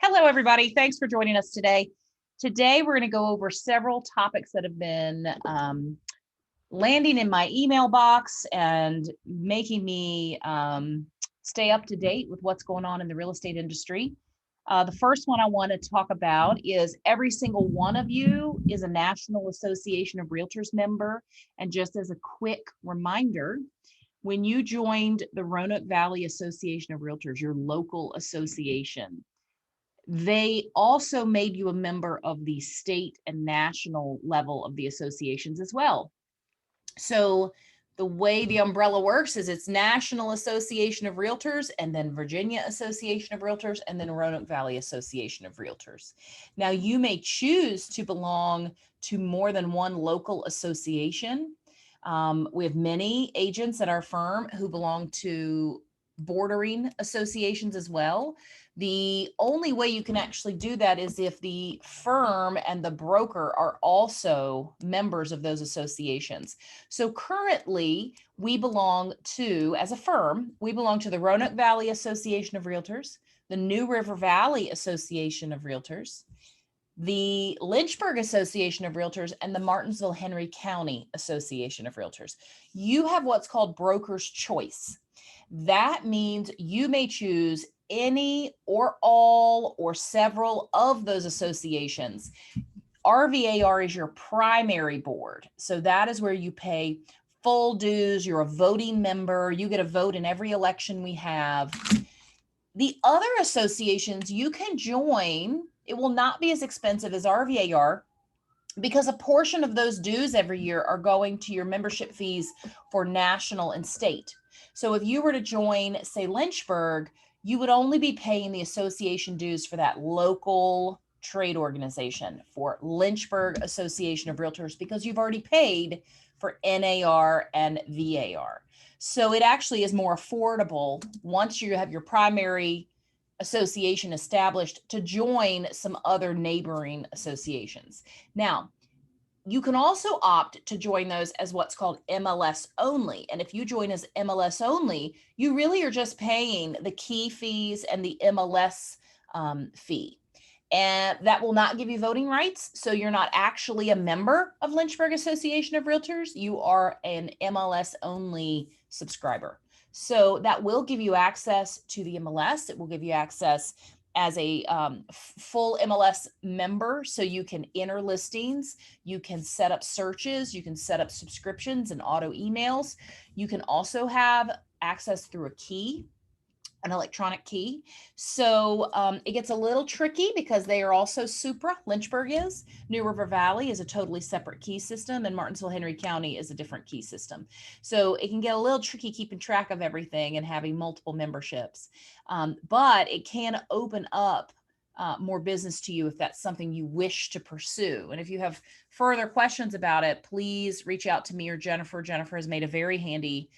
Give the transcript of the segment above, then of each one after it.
Hello, everybody. Thanks for joining us today. Today, we're going to go over several topics that have been landing in my email box and making me stay up to date with what's going on in the real estate industry. The first one I want to talk about is every single one of you is a National Association of Realtors member. And just as a quick reminder, when you joined the Roanoke Valley Association of Realtors, your local association, they also made you a member of the state and national level of the associations as well. So the way the umbrella works is it's National Association of Realtors, and then Virginia Association of Realtors, and then Roanoke Valley Association of Realtors. Now, you may choose to belong to more than one local association. We have many agents at our firm who belong to bordering associations as well. The only way you can actually do that is if the firm and the broker are also members of those associations. So currently, we belong to, as a firm, we belong to the Roanoke Valley Association of Realtors, the New River Valley Association of Realtors, the Lynchburg Association of Realtors, and the Martinsville Henry County Association of Realtors. You have what's called broker's choice. That means you may choose any or all or several of those associations. RVAR is your primary board. So that is where you pay full dues. You're a voting member. You get a vote in every election we have. The other associations you can join, it will not be as expensive as RVAR because a portion of those dues every year are going to your membership fees for national and state. So if you were to join, say, Lynchburg, you would only be paying the association dues for that local trade organization, for Lynchburg Association of Realtors, because you've already paid for NAR and VAR. So it actually is more affordable once you have your primary association established to join some other neighboring associations. Now, you can also opt to join those as what's called MLS only. And if you join as MLS only, you really are just paying the key fees and the MLS fee. And that will not give you voting rights. So you're not actually a member of Lynchburg Association of Realtors. You are an MLS only subscriber. So that will give you access to the MLS. It will give you access as a full MLS member. So you can enter listings, you can set up searches, you can set up subscriptions and auto emails. You can also have access through a key, an electronic key. So it gets a little tricky because they are also Supra. Lynchburg is. New River Valley is a totally separate key system, and Martinsville Henry County is a different key system. So it can get a little tricky keeping track of everything and having multiple memberships. But it can open up more business to you if that's something you wish to pursue. And if you have further questions about it, please reach out to me or Jennifer. Jennifer has made a very handy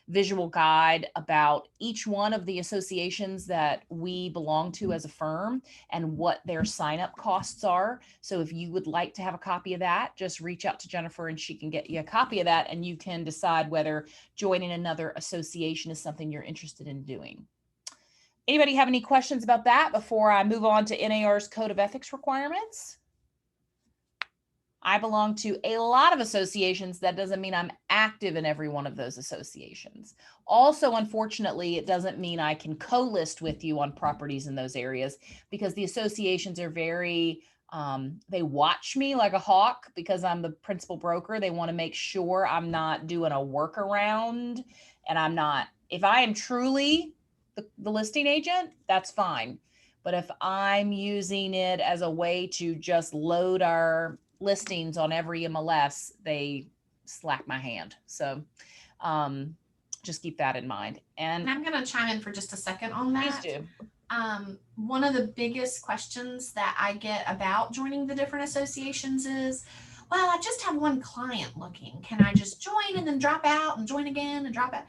visual guide about each one of the associations that we belong to as a firm and what their sign-up costs are. So if you would like to have a copy of that, just reach out to Jennifer and she can get you a copy of that, and you can decide whether joining another association is something you're interested in doing. Anybody have any questions about that before I move on to NAR's Code of Ethics requirements? I belong to a lot of associations. That doesn't mean I'm active in every one of those associations. Also, unfortunately, it doesn't mean I can co-list with you on properties in those areas because the associations are very, they watch me like a hawk because I'm the principal broker. They want to make sure I'm not doing a workaround, and I'm not, if I am truly the listing agent, that's fine. But if I'm using it as a way to just load our listings on every MLS, they slap my hand. So just keep that in mind. And I'm going to chime in for just a second on that. Please do. One of the biggest questions that I get about joining the different associations is, well, I just have one client looking. Can I just join and then drop out and join again and drop out?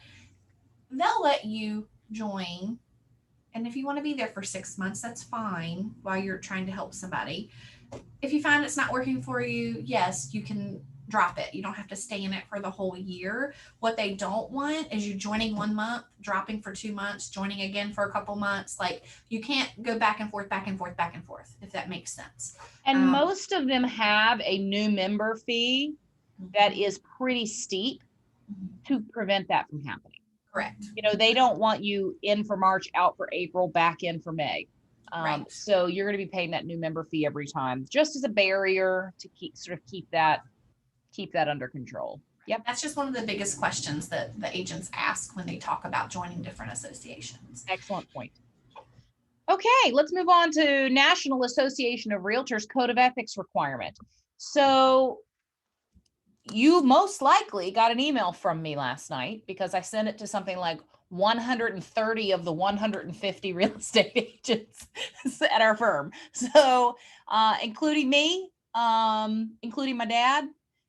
They'll let you join. And if you want to be there for 6 months, that's fine while you're trying to help somebody. If you find it's not working for you, yes, you can drop it. You don't have to stay in it for the whole year. What they don't want is you joining 1 month, dropping for 2 months, joining again for a couple months. Like you can't go back and forth, back and forth, back and forth, if that makes sense. And most of them have a new member fee that is pretty steep to prevent that from happening. Correct. You know, they don't want you in for March, out for April, back in for May. Right. So you're going to be paying that new member fee every time, just as a barrier to keep that under control. Yep. That's just one of the biggest questions that the agents ask when they talk about joining different associations. Excellent point. Okay, let's move on to National Association of Realtors Code of Ethics requirement. So you most likely got an email from me last night because I sent it to something like 130 of the 150 real estate agents at our firm. So including me, including my dad,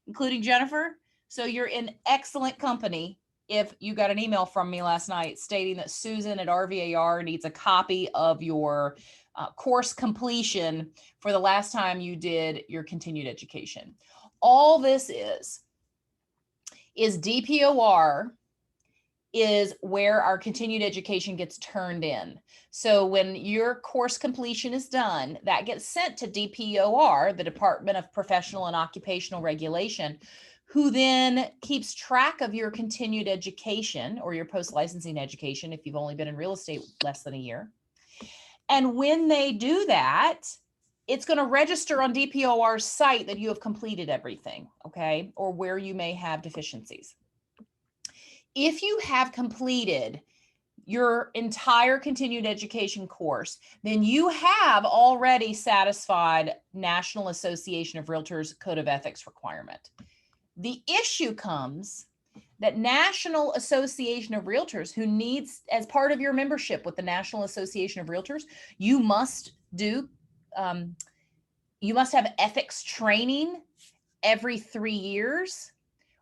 including Jennifer. So you're in excellent company if you got an email from me last night stating that Susan at RVAR needs a copy of your course completion for the last time you did your continued education. All this is DPOR is where our continued education gets turned in. So when your course completion is done, that gets sent to DPOR, the Department of Professional and Occupational Regulation, who then keeps track of your continued education or your post-licensing education if you've only been in real estate less than a year. And when they do that, it's going to register on DPOR's site that you have completed everything, okay, or where you may have deficiencies. If you have completed your entire continued education course, then you have already satisfied National Association of Realtors Code of Ethics requirement. The issue comes that National Association of Realtors, who needs, as part of your membership with the National Association of Realtors, you must have ethics training every 3 years.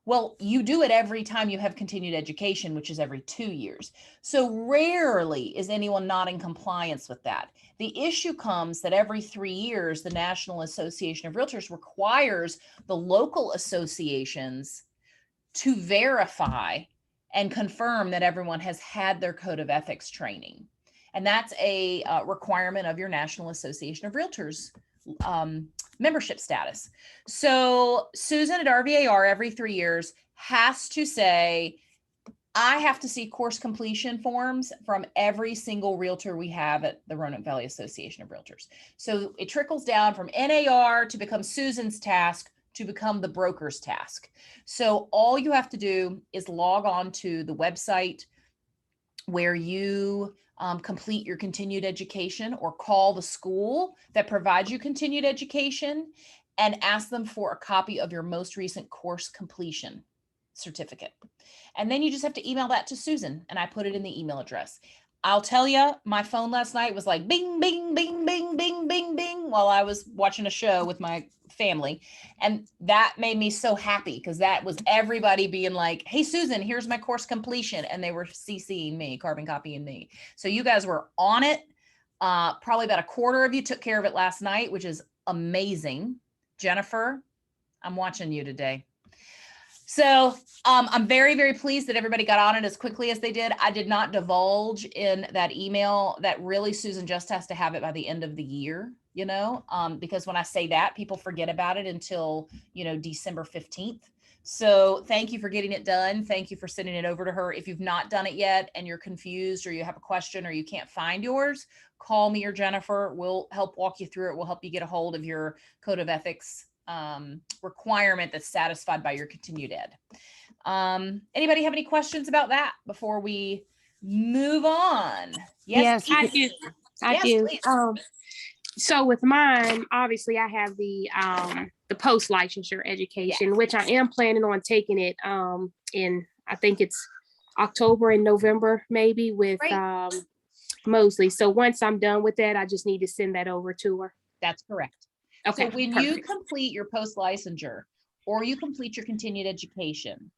Well, you do it every time you have continued education, which is every 2 years. So rarely is anyone not in compliance with that. The issue comes that every 3 years, the National Association of Realtors requires the local associations to verify and confirm that everyone has had their code of ethics training. And that's a requirement of your National Association of Realtors membership status. So Susan at RVAR every 3 years has to say, I have to see course completion forms from every single realtor we have at the Roanoke Valley Association of Realtors. So it trickles down from NAR to become Susan's task to become the broker's task. So all you have to do is log on to the website where you complete your continued education, or call the school that provides you continued education and ask them for a copy of your most recent course completion certificate. And then you just have to email that to Susan, and I put it in the email address. I'll tell you, my phone last night was like bing, bing, bing, bing, bing, bing, bing, while I was watching a show with my family. And that made me so happy, because that was everybody being like, hey, Susan, here's my course completion. And they were CCing me, carbon copying me. So you guys were on it. Probably about a quarter of you took care of it last night, which is amazing. Jennifer, I'm watching you today. So I'm very, very pleased that everybody got on it as quickly as they did. I did not divulge in that email that really Susan just has to have it by the end of the year, you know, because when I say that, people forget about it until, you know, December 15th. So thank you for getting it done. Thank you for sending it over to her. If you've not done it yet and you're confused, or you have a question, or you can't find yours, call me or Jennifer. We'll help walk you through it. We'll help you get a hold of your code of ethics requirement that's satisfied by your continued ed. Anybody have any questions about that before we move on? Yes, I do. I do. Please. So with mine, obviously I have the post licensure education, which I am planning on taking it in, I think it's October and November, maybe, with Mosley. So once I'm done with that, I just need to send that over to her. That's correct. Okay. So when you complete your post licensure, or you complete your continued education,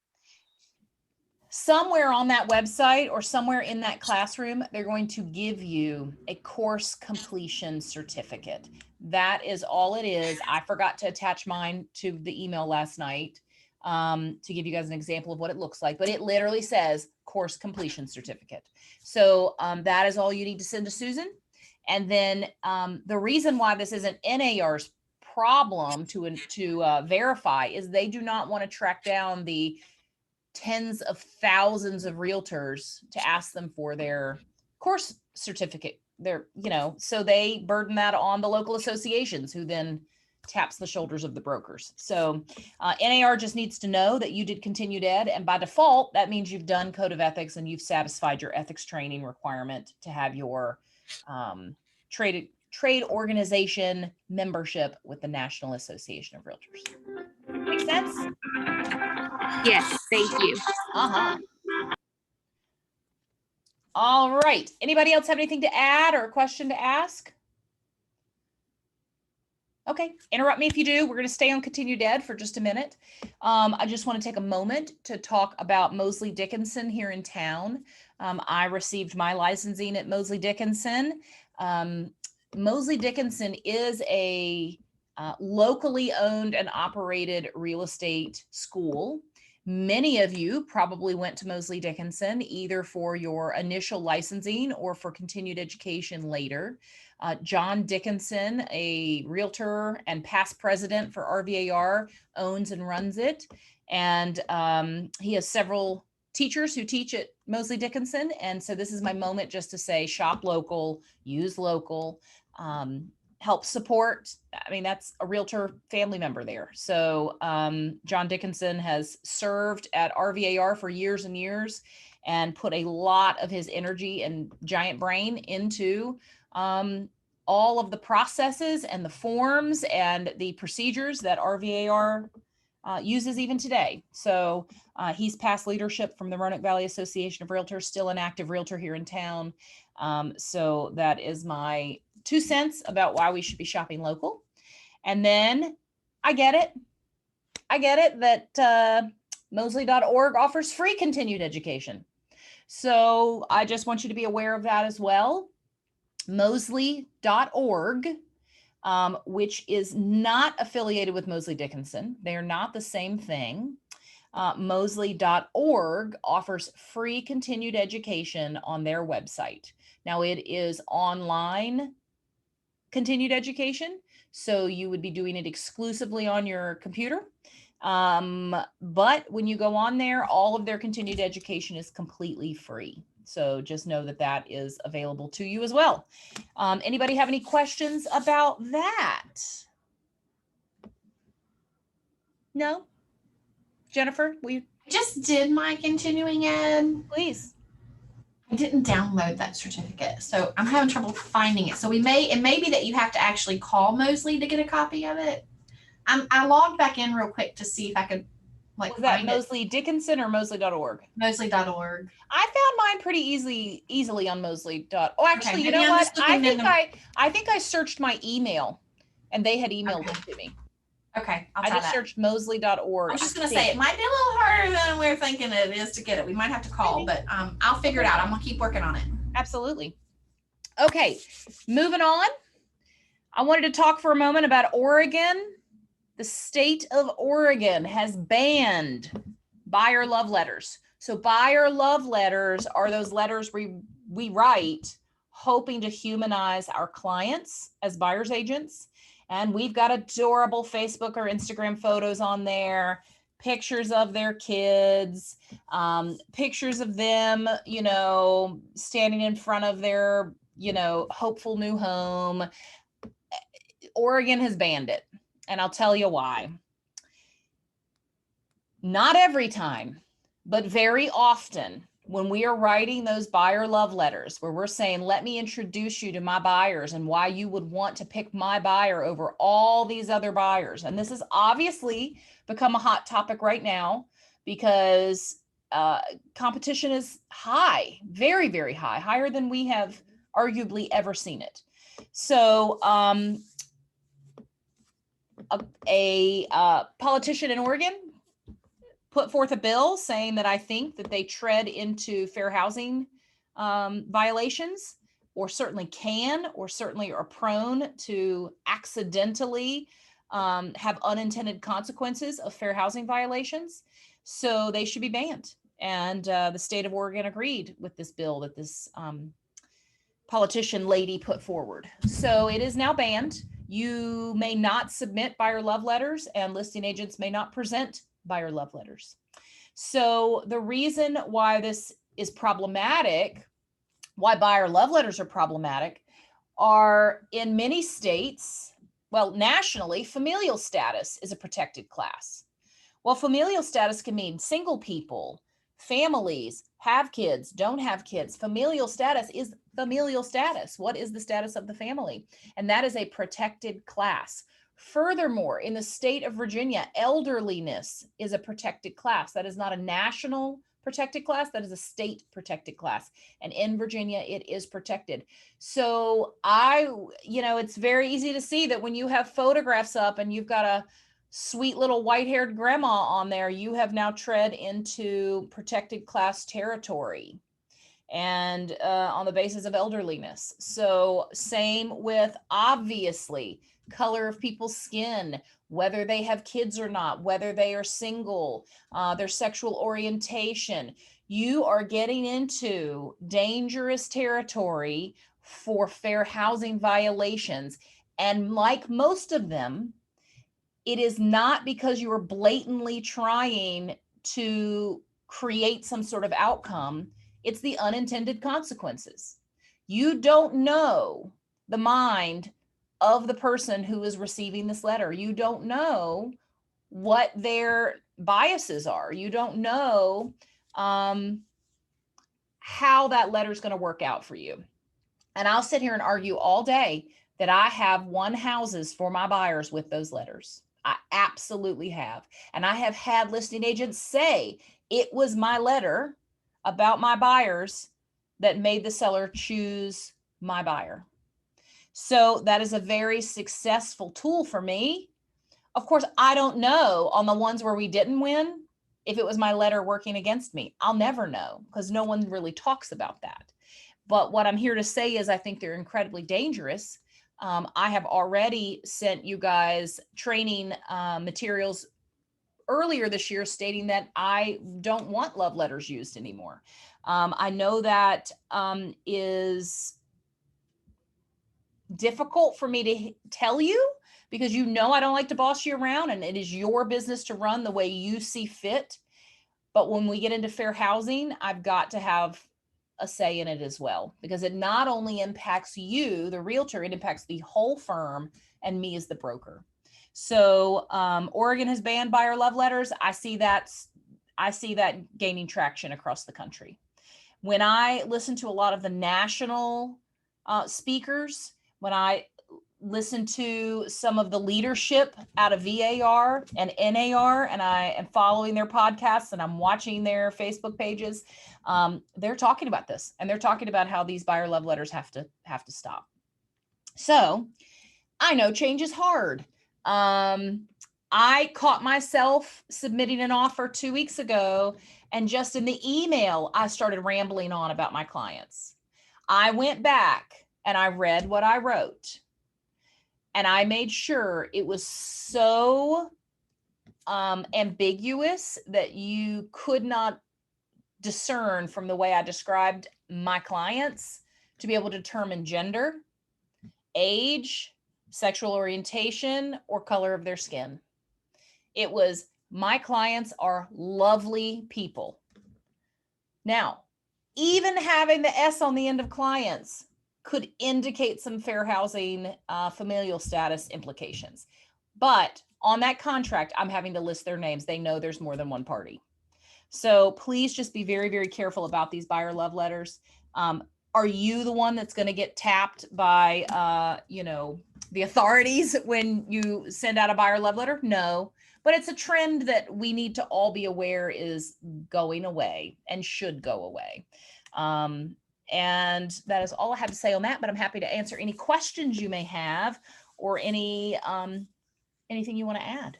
somewhere on that website or somewhere in that classroom, they're going to give you a course completion certificate. That is all it is. I forgot to attach mine to the email last night. to give you guys an example of what it looks like, but it literally says course completion certificate. So that is all you need to send to Susan. And then the reason why this isn't NAR's problem to verify is they do not want to track down the tens of thousands of realtors to ask them for their course certificate. So they burden that on the local associations, who then taps the shoulders of the brokers. So NAR just needs to know that you did continued ed, and by default, that means you've done code of ethics and you've satisfied your ethics training requirement to have your trade organization membership with the National Association of Realtors. Make sense? Yes, thank you. All right. Anybody else have anything to add or a question to ask? Okay, interrupt me if you do. We're going to stay on continued ed for just a minute. I just want to take a moment to talk about Mosley Dickinson here in town. I received my licensing at Mosley Dickinson. Mosley Dickinson is a locally owned and operated real estate school. Many of you probably went to Mosley Dickinson either for your initial licensing or for continued education later. John Dickinson, a realtor and past president for RVAR, owns and runs it. And he has several teachers who teach at Mosley Dickinson. And so this is my moment just to say, shop local, use local, help support. I mean, that's a realtor family member there. So John Dickinson has served at RVAR for years and years and put a lot of his energy and giant brain into all of the processes and the forms and the procedures that RVAR uses even today. So he's past leadership from the Roanoke Valley Association of Realtors, still an active realtor here in town. So that is my 2 cents about why we should be shopping local. And then I get it that Mosley.org offers free continued education. So I just want you to be aware of that as well. Mosley.org, which is not affiliated with Mosley Dickinson. They are not the same thing. Mosley.org offers free continued education on their website. Now it is online continued education, so you would be doing it exclusively on your computer. But when you go on there, all of their continued education is completely free. So just know that that is available to you as well. Anybody have any questions about that? No? Jennifer, we Just did my continuing ed. please. I didn't download that certificate, so I'm having trouble finding it. So it may be that you have to actually call Mosley to get a copy of it. I logged back in real quick to see if I could Was that find Mosley Dickinson or Mosley.org? Mosley.org. I found mine pretty easily on Mosley. Oh, actually, Okay, you maybe know I'm what? just looking I think I searched my email and they had emailed Okay. it to me. Okay, I'll I try just that. searched Mosley.org. I was just gonna say it might be a little harder than we're thinking it is to get it. We might have to call, but I'll figure it out. I'm gonna keep working on it. Absolutely. Okay, moving on. I wanted to talk for a moment about Oregon. The state of Oregon has banned buyer love letters. So buyer love letters are those letters we write hoping to humanize our clients as buyer's agents. And we've got adorable Facebook or Instagram photos on there, pictures of their kids, pictures of them, standing in front of their, hopeful new home. Oregon has banned it, and I'll tell you why. Not every time, but very often when we are writing those buyer love letters where we're saying, let me introduce you to my buyers and why you would want to pick my buyer over all these other buyers. And this has obviously become a hot topic right now because competition is high, very, very high, higher than we have arguably ever seen it. So a politician in Oregon put forth a bill saying that I think that they tread into fair housing violations, or certainly can, or certainly are prone to accidentally have unintended consequences of fair housing violations. So they should be banned. And the state of Oregon agreed with this bill that this politician lady put forward. So it is now banned. You may not submit buyer love letters, and listing agents may not present buyer love letters. So the reason why this is problematic, why buyer love letters are problematic, are in many states, well, nationally, familial status is a protected class. Well, familial status can mean single people, families, have kids, don't have kids. Familial status is familial status. What is the status of the family? And that is a protected class. Furthermore, in the state of Virginia, elderliness is a protected class. That is not a national protected class, that is a state protected class. And in Virginia, it is protected. So it's very easy to see that when you have photographs up and you've got a sweet little white-haired grandma on there, you have now tread into protected class territory, and on the basis of elderliness. So same with, obviously, color of people's skin, whether they have kids or not, whether they are single, their sexual orientation. You are getting into dangerous territory for fair housing violations. And like most of them, it is not because you are blatantly trying to create some sort of outcome. It's the unintended consequences. You don't know the mind of the person who is receiving this letter. You don't know what their biases are. You don't know how that letter is going to work out for you. And I'll sit here and argue all day that I have won houses for my buyers with those letters. I absolutely have. And I have had listing agents say it was my letter about my buyers that made the seller choose my buyer. So that is a very successful tool for me. Of course, I don't know on the ones where we didn't win if it was my letter working against me. I'll never know because no one really talks about that. But what I'm here to say is I think they're incredibly dangerous. I have already sent you guys training materials earlier this year stating that I don't want love letters used anymore. I know that is difficult for me to tell you because I don't like to boss you around, and it is your business to run the way you see fit. But when we get into fair housing, I've got to have a say in it as well, because it not only impacts you, the realtor, it impacts the whole firm and me as the broker. So Oregon has banned buyer love letters. I see that gaining traction across the country. When I listen to a lot of the national speakers, when I listen to some of the leadership out of VAR and NAR, and I am following their podcasts and I'm watching their Facebook pages, they're talking about this, and they're talking about how these buyer love letters have to stop. So I know change is hard. I caught myself submitting an offer 2 weeks ago, and just in the email, I started rambling on about my clients. I went back and I read what I wrote, and I made sure it was so ambiguous that you could not discern from the way I described my clients to be able to determine gender, age, sexual orientation, or color of their skin. It was, my clients are lovely people. Now, even having the S on the end of clients could indicate some fair housing familial status implications. But on that contract, I'm having to list their names. They know there's more than one party. So please just be very, very careful about these buyer love letters. Are you the one that's going to get tapped by, the authorities when you send out a buyer love letter? No, but it's a trend that we need to all be aware is going away and should go away. And that is all I have to say on that, but I'm happy to answer any questions you may have or anything you want to add.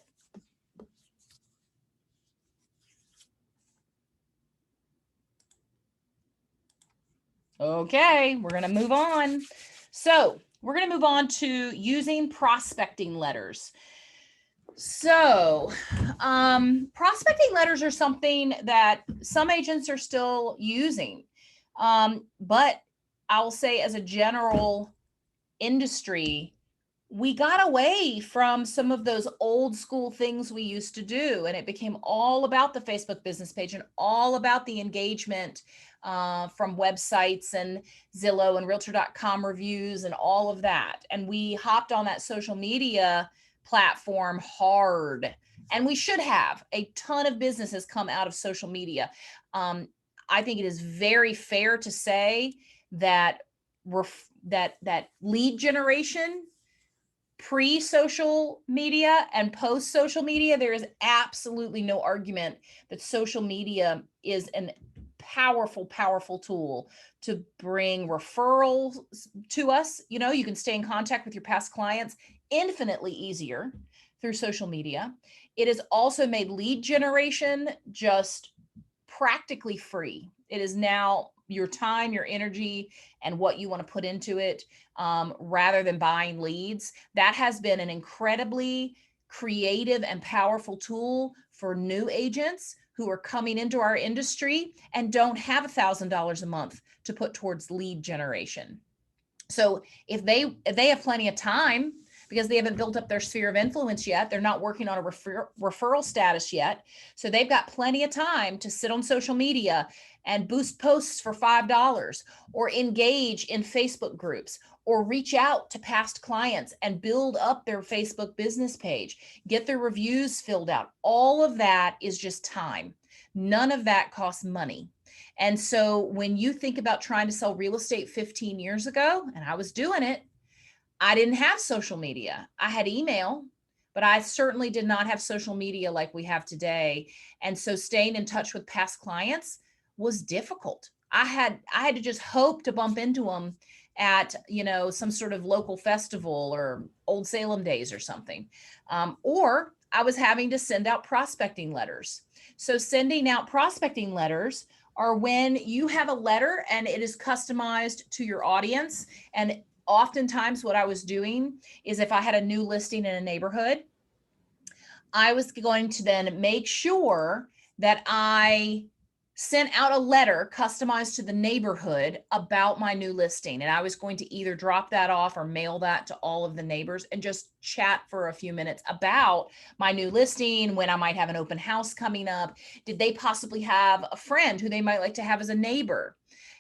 Okay, we're going to move on. So we're going to move on to using prospecting letters. So, prospecting letters are something that some agents are still using. But I'll say as a general industry, we got away from some of those old school things we used to do, and it became all about the Facebook business page and all about the engagement from websites and Zillow and Realtor.com reviews and all of that. And we hopped on that social media platform hard, and we should have. A ton of business has come out of social media. I think it is very fair to say that that lead generation pre-social media and post-social media, there is absolutely no argument that social media is an powerful tool to bring referrals to us. You know, you can stay in contact with your past clients infinitely easier through social media. It has also made lead generation just practically free. It is now your time, your energy, and what you want to put into it, rather than buying leads. That has been an incredibly creative and powerful tool for new agents who are coming into our industry and don't have $1,000 a month to put towards lead generation. So if they have plenty of time, because they haven't built up their sphere of influence yet, they're not working on a referral status yet. So they've got plenty of time to sit on social media and boost posts for $5, or engage in Facebook groups, or reach out to past clients and build up their Facebook business page, get their reviews filled out. All of that is just time. None of that costs money. And so when you think about trying to sell real estate 15 years ago, and I was doing it, I didn't have social media. I had email, but I certainly did not have social media like we have today. And so staying in touch with past clients was difficult. I had to just hope to bump into them at, you know, some sort of local festival or Old Salem Days or something. Or I was having to send out prospecting letters. So sending out prospecting letters are when you have a letter and it is customized to your audience. And oftentimes what I was doing is, if I had a new listing in a neighborhood, I was going to then make sure that I sent out a letter customized to the neighborhood about my new listing. And I was going to either drop that off or mail that to all of the neighbors and just chat for a few minutes about my new listing, when I might have an open house coming up. Did they possibly have a friend who they might like to have as a neighbor?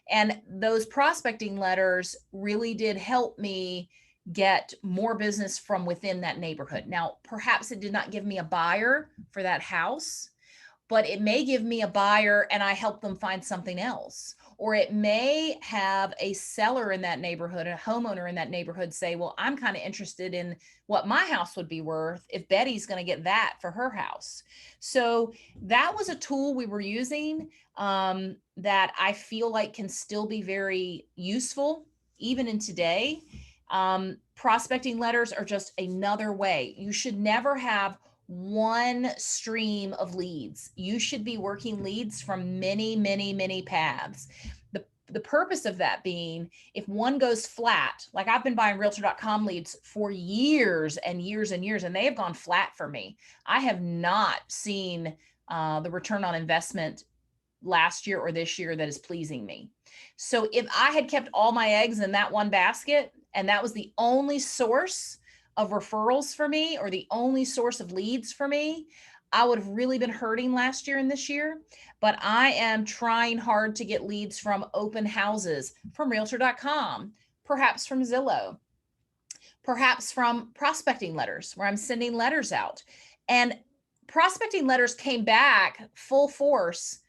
And those prospecting letters really did help me get more business from within that neighborhood. Now, perhaps it did not give me a buyer for that house, but it may give me a buyer and I help them find something else. Or it may have a seller in that neighborhood, a homeowner in that neighborhood say, well, I'm kind of interested in what my house would be worth if Betty's going to get that for her house. So that was a tool we were using, that I feel like can still be very useful even in today. Prospecting letters are just another way. You should never have one stream of leads. You should be working leads from many paths. The purpose of that being, if one goes flat, like I've been buying Realtor.com leads for years and years, and they have gone flat for me. I have not seen the return on investment last year or this year that is pleasing me. So if I had kept all my eggs in that one basket, and that was the only source of referrals for me, or the only source of leads for me, I would have really been hurting last year and this year. But I am trying hard to get leads from open houses, from Realtor.com, perhaps from Zillow, perhaps from prospecting letters, where I'm sending letters out. And prospecting letters came back full force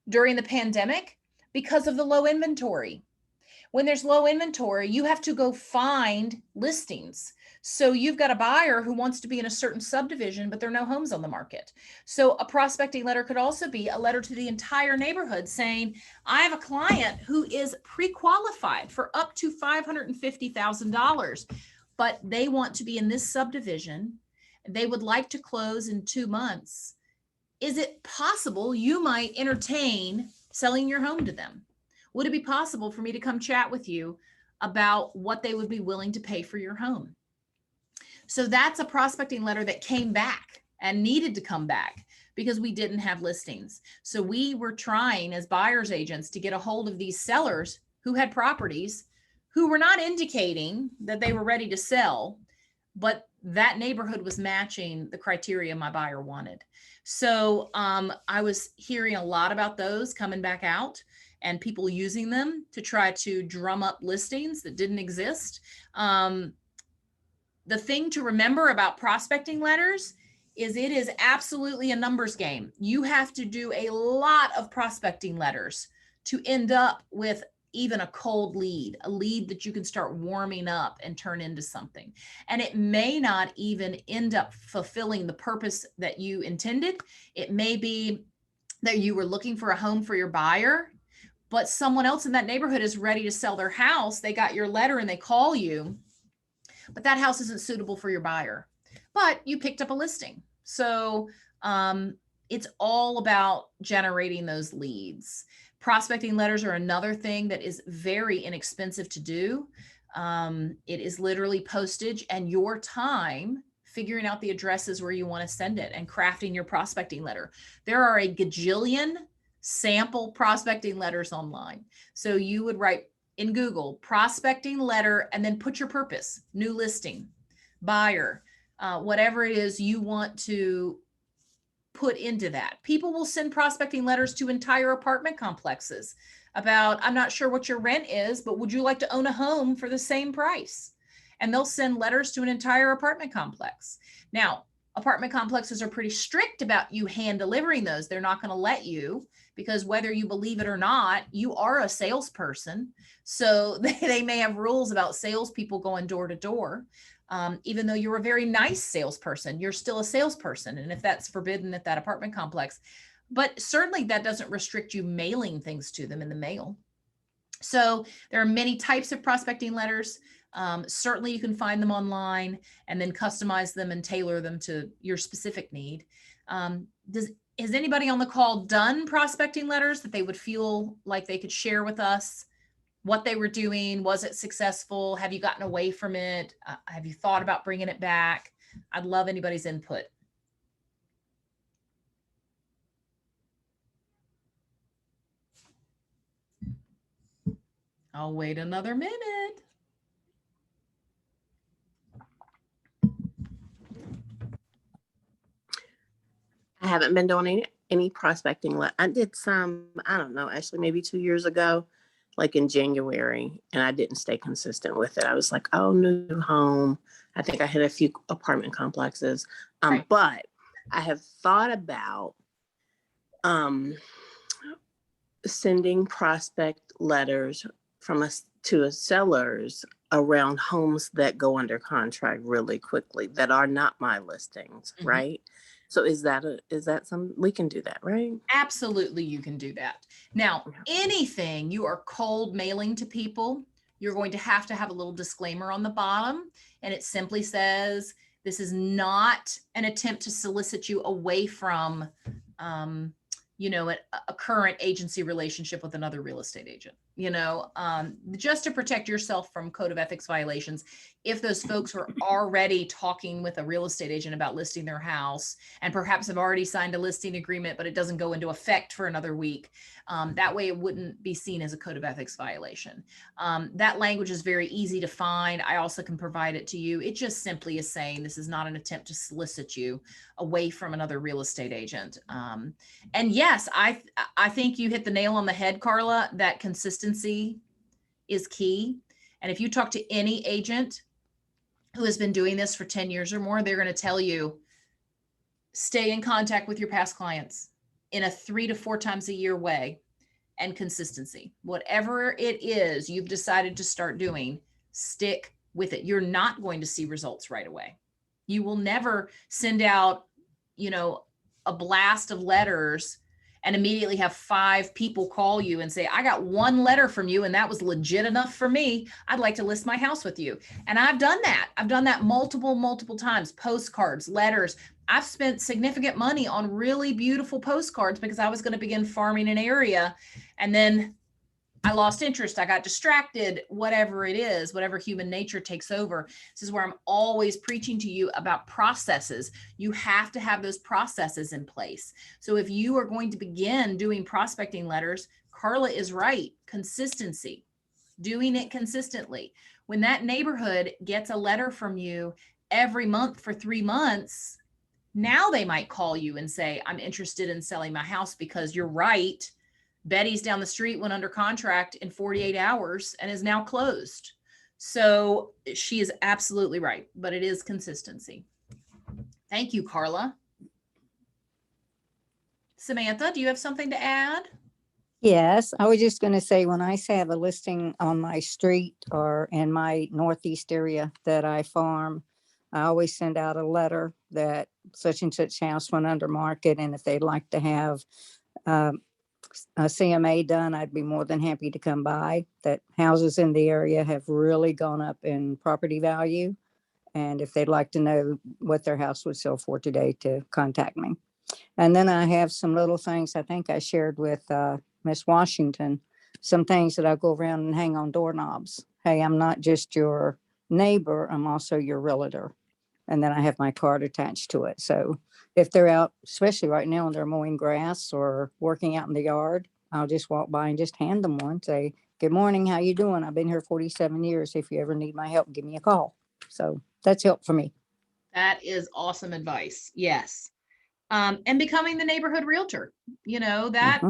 during the pandemic because of the low inventory. When there's low inventory, you have to go find listings. So you've got a buyer who wants to be in a certain subdivision, but there are no homes on the market. So a prospecting letter could also be a letter to the entire neighborhood saying, I have a client who is pre-qualified for up to $550,000, but they want to be in this subdivision. They would like to close in 2 months. Is it possible you might entertain selling your home to them? Would it be possible for me to come chat with you about what they would be willing to pay for your home? So that's a prospecting letter that came back and needed to come back because we didn't have listings. So we were trying as buyer's agents to get a hold of these sellers who had properties who were not indicating that they were ready to sell, but that neighborhood was matching the criteria my buyer wanted. So I was hearing a lot about those coming back out and people using them to try to drum up listings that didn't exist. The thing to remember about prospecting letters is it is absolutely a numbers game. You have to do a lot of prospecting letters to end up with even a cold lead, a lead that you can start warming up and turn into something. And it may not even end up fulfilling the purpose that you intended. It may be that you were looking for a home for your buyer, but someone else in that neighborhood is ready to sell their house. They got your letter and they call you, but that house isn't suitable for your buyer, but you picked up a listing. So it's all about generating those leads. Prospecting letters are another thing that is very inexpensive to do. It is literally postage and your time figuring out the addresses where you want to send it and crafting your prospecting letter. There are a gajillion sample prospecting letters online. So you would write in Google prospecting letter and then put your purpose, new listing, buyer, whatever it is you want to put into that. People will send prospecting letters to entire apartment complexes about, I'm not sure what your rent is, but would you like to own a home for the same price? And they'll send letters to an entire apartment complex. Now, apartment complexes are pretty strict about you hand delivering those. They're not going to let you because whether you believe it or not, you are a salesperson. So they may have rules about salespeople going door to door. Even though you're a very nice salesperson, you're still a salesperson. And if that's forbidden at that apartment complex, but certainly that doesn't restrict you mailing things to them in the mail. So there are many types of prospecting letters. Certainly you can find them online and then customize them and tailor them to your specific need. Has anybody on the call done prospecting letters that they would feel like they could share with us? What they were doing? Was it successful? Have you gotten away from it? Have you thought about bringing it back? I'd love anybody's input. I'll wait another minute. I haven't been doing any prospecting. I did some, I don't know, actually maybe 2 years ago, like in January, and I didn't stay consistent with it. I was like, oh, new home. I think I hit a few apartment complexes. Right. But I have thought about sending prospect letters from us to sellers around homes that go under contract really quickly that are not my listings, Mhm. right? So is that some, we can do that, right? Absolutely, you can do that. Now, anything you are cold mailing to people, you're going to have a little disclaimer on the bottom, and it simply says, this is not an attempt to solicit you away from, a current agency relationship with another real estate agent, just to protect yourself from code of ethics violations. If those folks were already talking with a real estate agent about listing their house and perhaps have already signed a listing agreement, but it doesn't go into effect for another week, that way it wouldn't be seen as a code of ethics violation. That language is very easy to find. I also can provide it to you. It just simply is saying this is not an attempt to solicit you away from another real estate agent. And yes, I think you hit the nail on the head, Carla, that consistency is key. And if you talk to any agent who has been doing this for 10 years or more, they're going to tell you, stay in contact with your past clients in a 3 to 4 times a year way, and consistency. Whatever it is you've decided to start doing, stick with it. You're not going to see results right away. You will never send out, a blast of letters and immediately have 5 people call you and say, I got 1 letter from you and that was legit enough for me. I'd like to list my house with you. And I've done that. I've done that multiple times, postcards, letters. I've spent significant money on really beautiful postcards because I was going to begin farming an area. And then I lost interest, I got distracted, whatever it is, whatever human nature takes over. This is where I'm always preaching to you about processes. You have to have those processes in place. So if you are going to begin doing prospecting letters, Carla is right. Consistency, doing it consistently. When that neighborhood gets a letter from you every month for 3 months, now they might call you and say, I'm interested in selling my house because you're right. Betty's down the street went under contract in 48 hours and is now closed. So she is absolutely right, but it is consistency. Thank you, Carla. Samantha, do you have something to add? Yes, I was just going to say, when I have a listing on my street or in my northeast area that I farm, I always send out a letter that such and such house went under market. And if they'd like to have a CMA done, I'd be more than happy to come by. That houses in the area have really gone up in property value. And if they'd like to know what their house would sell for today, to contact me. And then I have some little things I think I shared with Miss Washington, some things that I go around and hang on doorknobs. Hey, I'm not just your neighbor, I'm also your realtor. And then I have my card attached to it. So if they're out, especially right now, and they're mowing grass or working out in the yard, I'll just walk by and just hand them one, say, good morning, how you doing? I've been here 47 years. If you ever need my help, give me a call. So that's help for me. That is awesome advice. Yes. And becoming the neighborhood realtor, you know, that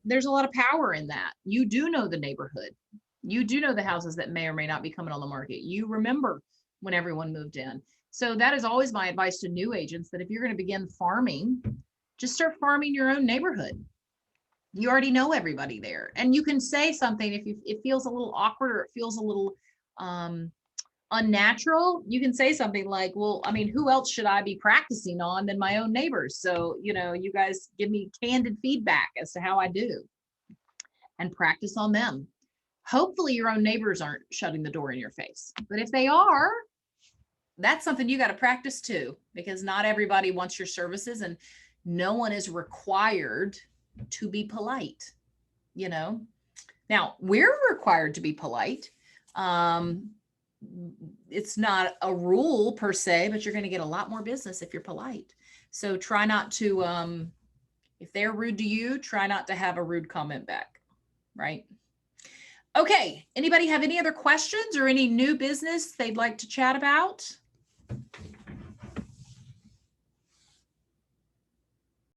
there's a lot of power in that. You do know the neighborhood. You do know the houses that may or may not be coming on the market. You remember when everyone moved in. So that is always my advice to new agents, that if you're going to begin farming, just start farming your own neighborhood. You already know everybody there. And you can say something if it feels a little awkward or it feels a little unnatural, you can say something like, well, I mean, who else should I be practicing on than my own neighbors? So, you know, you guys give me candid feedback as to how I do and practice on them. Hopefully your own neighbors aren't shutting the door in your face, but if they are, that's something you got to practice too, because not everybody wants your services and no one is required to be polite, you know. Now, we're required to be polite. It's not a rule per se, but you're going to get a lot more business if you're polite. So try not to, if they're rude to you, try not to have a rude comment back, right? Okay, anybody have any other questions or any new business they'd like to chat about?